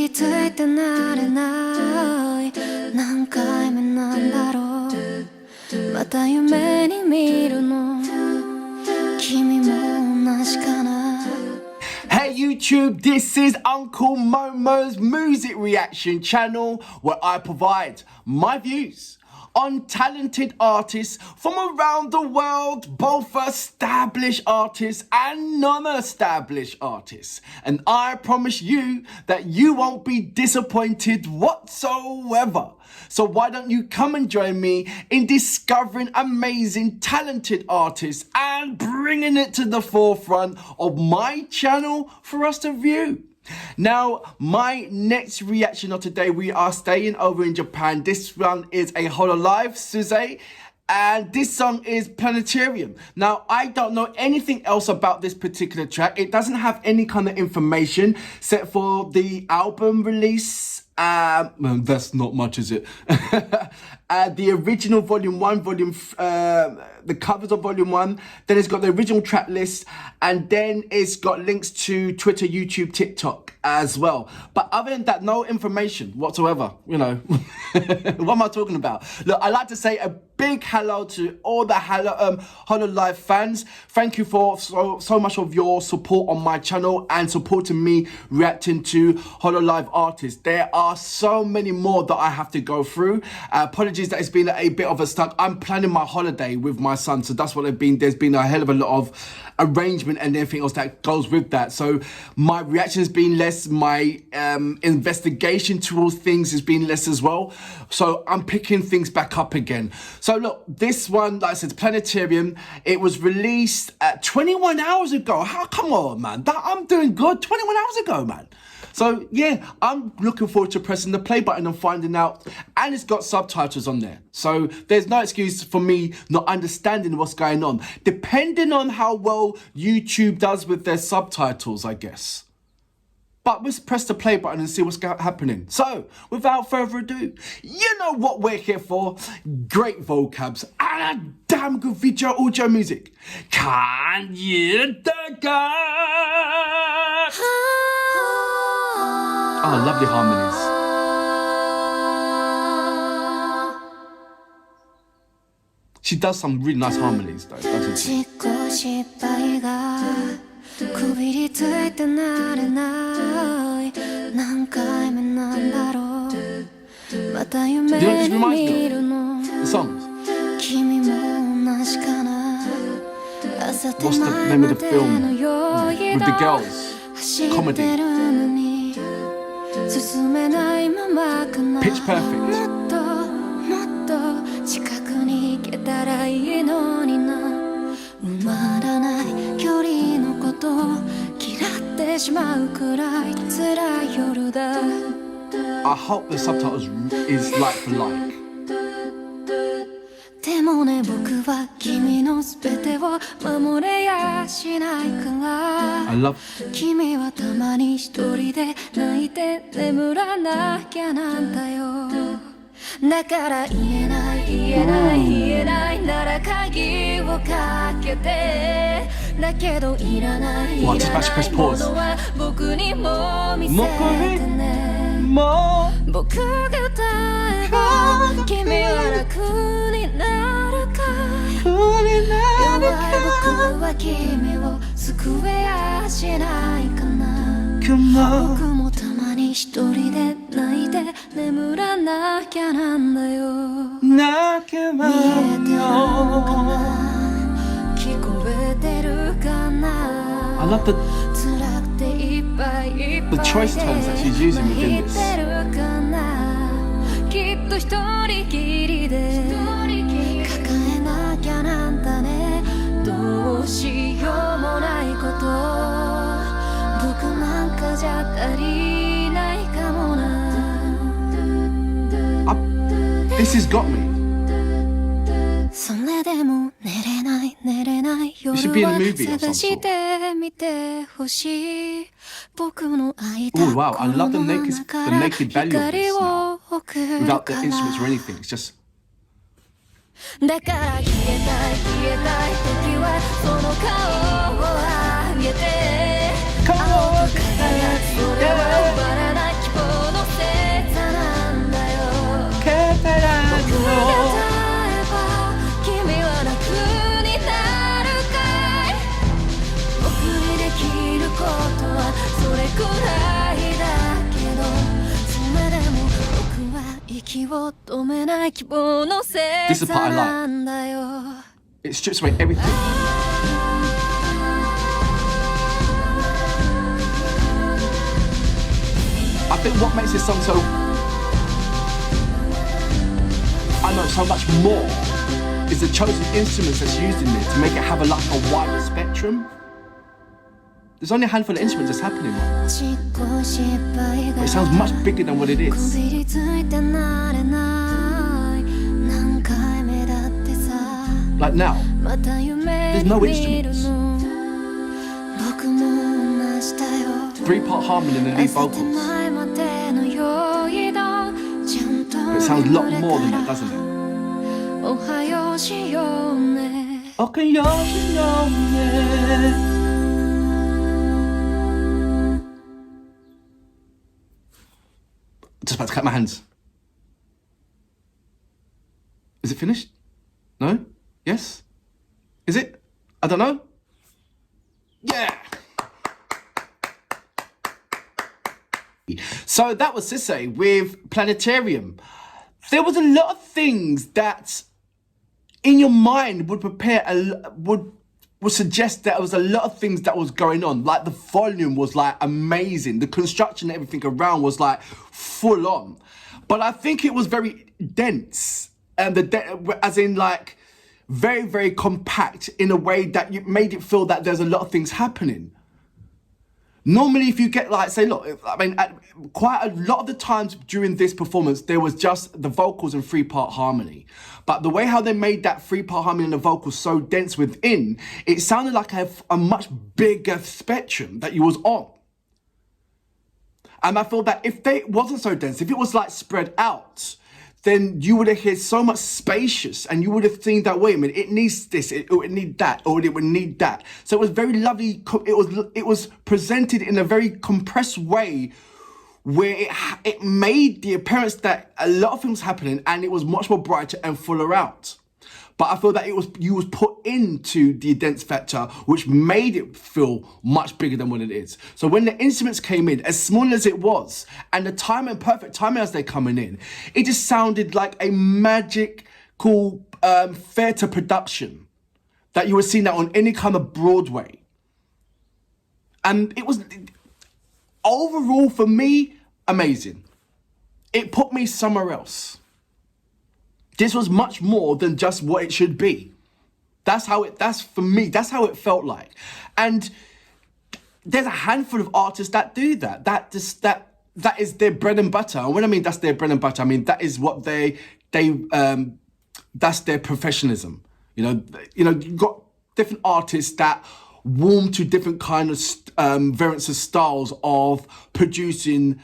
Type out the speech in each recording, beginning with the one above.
りついてなれない。何回目なんだろう。また夢に見るの。君も同じかな。Hey YouTube, this is Uncle Momo's music reaction channel where I provide my views on talented artists from around the world, both established artists and non-established artists. And I promise you that you won't be disappointed whatsoever. So why don't you come and join me in discovering amazing, talented artists and bringing it to the forefront of my channel for us to view. Now, my next reaction of today, we are staying over in Japan. This one is a holo live, Suze, and this song is Planetarium. Now, I don't know anything else about this particular track. It doesn't have any kind of information except for the album release. Well, that's not much, is it? The original Vol.1, the covers of Vol.1, then it's got the original track list, and then it's got links to Twitter, YouTube, TikTok as well. But other than that, no information whatsoever, you know. What am I talking about? Look, I'd like to say a big hello to all the Holo Live fans. Thank you for so much of your support on my channel and supporting me reacting to Holo Live artists. There are so many more that I have to go through. Apologies that it's been a bit of a stuck. I'm planning my holiday with my son, so that's what it's been. There's been a hell of a lot of arrangement and everything else that goes with that. So my reaction has been less. My investigation towards things has been less as well. So I'm picking things back up again. So look, this one, like I said, Planetarium, it was released 21 hours ago. How, come on, man. I'm doing good. 21 hours ago, man. So yeah, I'm looking forward to pressing the play button and finding out. And it's got subtitles on there. So there's no excuse for me not understanding what's going on. Depending on how well YouTube does with their subtitles, I guess. But let's press the play button and see what's happening. So, without further ado, you know what we're here for. Great vocabs and a damn good video audio music. Can you dig it? Oh, lovely harmonies. She does some really nice harmonies though, doesn't she? くびりついてなれない何回目なんだろうまた夢に見るの君も同じかな朝手前までのよいど走ってるのに進めないままかなもっともっと近くに行けたらいいのにな埋まらない距離のこと嫌ってしまうくらい辛い夜だ I hope the subtitles is like for like でもね僕は君の全てを守れやしないから I love 君はたまに一人で泣いて眠らなきゃなんだよだから言えない言えない言えないなら鍵をかけてだけどいらないいらないものは僕にも見せてね僕が歌えば君は楽になるかい弱い僕は君を救えやしないかな僕もたまに一人で泣いて眠らなきゃなんだよ見えてるのかな聞こえてるかな I love the 辛くていっぱいいっぱいで the choice tones that she's using within this 見えてるかなきっと一人きりで抱えなきゃなんだねどうしようもないこと僕なんかじゃ足りないかもな This has got me それでも寝れない寝れない夜は探してみてほしい僕の開いた心の中から光を送るから without the instruments or anything it's just だから消えたい消えたい時はその顔を上げて青く輝くそれは終わらない希望求めない希望のせいさなんだよ It strips away everything. I think what makes this song so, I know, so much more is the chosen instruments that's used in it to make it have a wider spectrum. There's only a handful of instruments that's happening, right? But it sounds much bigger than what it is. Like now, there's no instruments. 3-part harmony in the lead vocals. But it sounds a lot more than that, doesn't it? Just about to cut my hands. Is it finished? No? Yes? Is it? I don't know. Yeah! So that was Sisay with Planetarium. There was a lot of things that in your mind would suggest that there was a lot of things that was going on. Like the volume was like amazing. The construction and everything around was like full on. But I think it was very dense. And as in like very, very compact in a way that you made it feel that there's a lot of things happening. Normally, if you get like, say, look, I mean, quite a lot of the times during this performance, there was just the vocals and 3-part harmony. But the way how they made that 3-part harmony and the vocals so dense within, it sounded like a much bigger spectrum that you was on. And I feel that if they wasn't so dense, if it was like spread out, then you would have heard so much spacious and you would have seen that, wait a minute, it needs this, it would need that, or it would need that. So it was very lovely, it was presented in a very compressed way where it made the appearance that a lot of things was happening and it was much more brighter and fuller out. But I feel that you was put into the dense factor, which made it feel much bigger than what it is. So when the instruments came in, as small as it was, and the timing, perfect timing as they're coming in, it just sounded like a magical theatre production that you would see now on any kind of Broadway. And it was, overall for me, amazing. It put me somewhere else. This was much more than just what it should be. That's for me, that's how it felt like. And there's a handful of artists that do that. That is their bread and butter. And when I mean that's their bread and butter, I mean that is what that's their professionalism. You've got different artists that warm to different kind of variants of styles of producing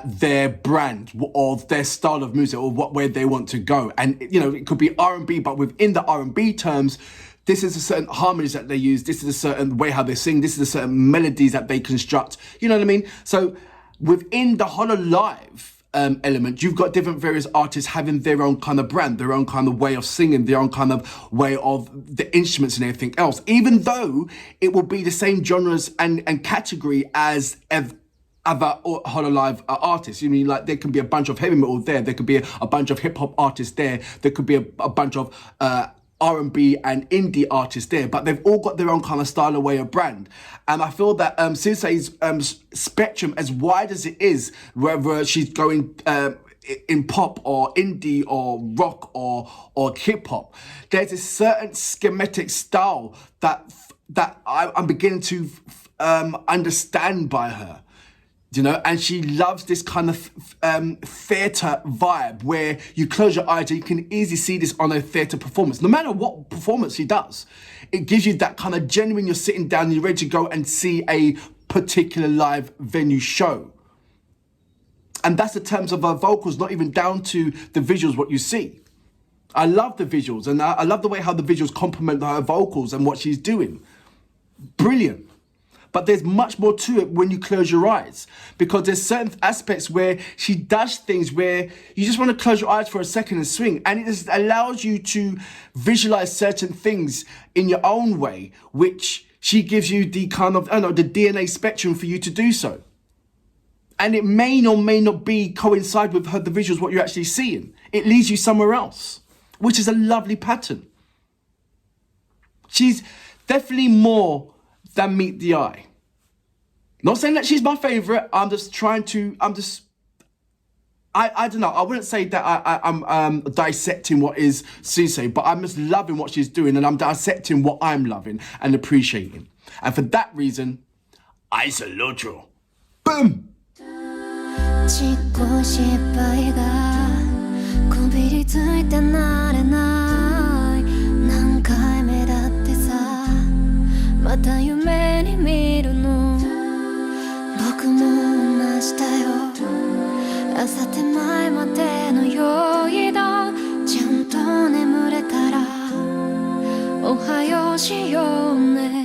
their brand, of their style of music, or where they want to go. And it could be R&B, but within the R&B terms, this is a certain harmonies that they use, this is a certain way how they sing, this is a certain melodies that they construct, you know what I mean? So within the holo live element, you've got different various artists having their own kind of brand, their own kind of way of singing, their own kind of way of the instruments and everything else, even though it will be the same genres and category as other holo live artists. You mean like there can be a bunch of heavy metal there could be a bunch of hip hop artists there could be a bunch of R&B and indie artists there, but they've all got their own kind of style, way of brand. And I feel that Sisay's spectrum, as wide as it is, whether she's going in pop or indie or rock or hip hop, there's a certain schematic style that I'm beginning to understand by her. And she loves this kind of theatre vibe where you close your eyes and you can easily see this on a theatre performance. No matter what performance she does, it gives you that kind of genuine, you're sitting down and you're ready to go and see a particular live venue show. And that's the terms of her vocals, not even down to the visuals, what you see. I love the visuals and I love the way how the visuals complement her vocals and what she's doing. Brilliant. But there's much more to it when you close your eyes, because there's certain aspects where she does things where you just want to close your eyes for a second and swing, and it just allows you to visualize certain things in your own way, which she gives you the kind of, the DNA spectrum for you to do so. And it may or may not be coincide with the visuals, what you're actually seeing. It leads you somewhere else, which is a lovely pattern. She's definitely more than meet the eye. Not saying that she's my favourite. I don't know. I wouldn't say that I'm dissecting what is Sisei, but I'm just loving what she's doing, and I'm dissecting what I'm loving and appreciating. And for that reason, I salute you. Boom! ちっこい失敗がこびりついてなれない何回目だってさまた夢に見るの僕も同じだよ朝手前までの酔いだちゃんと眠れたらおはようしようね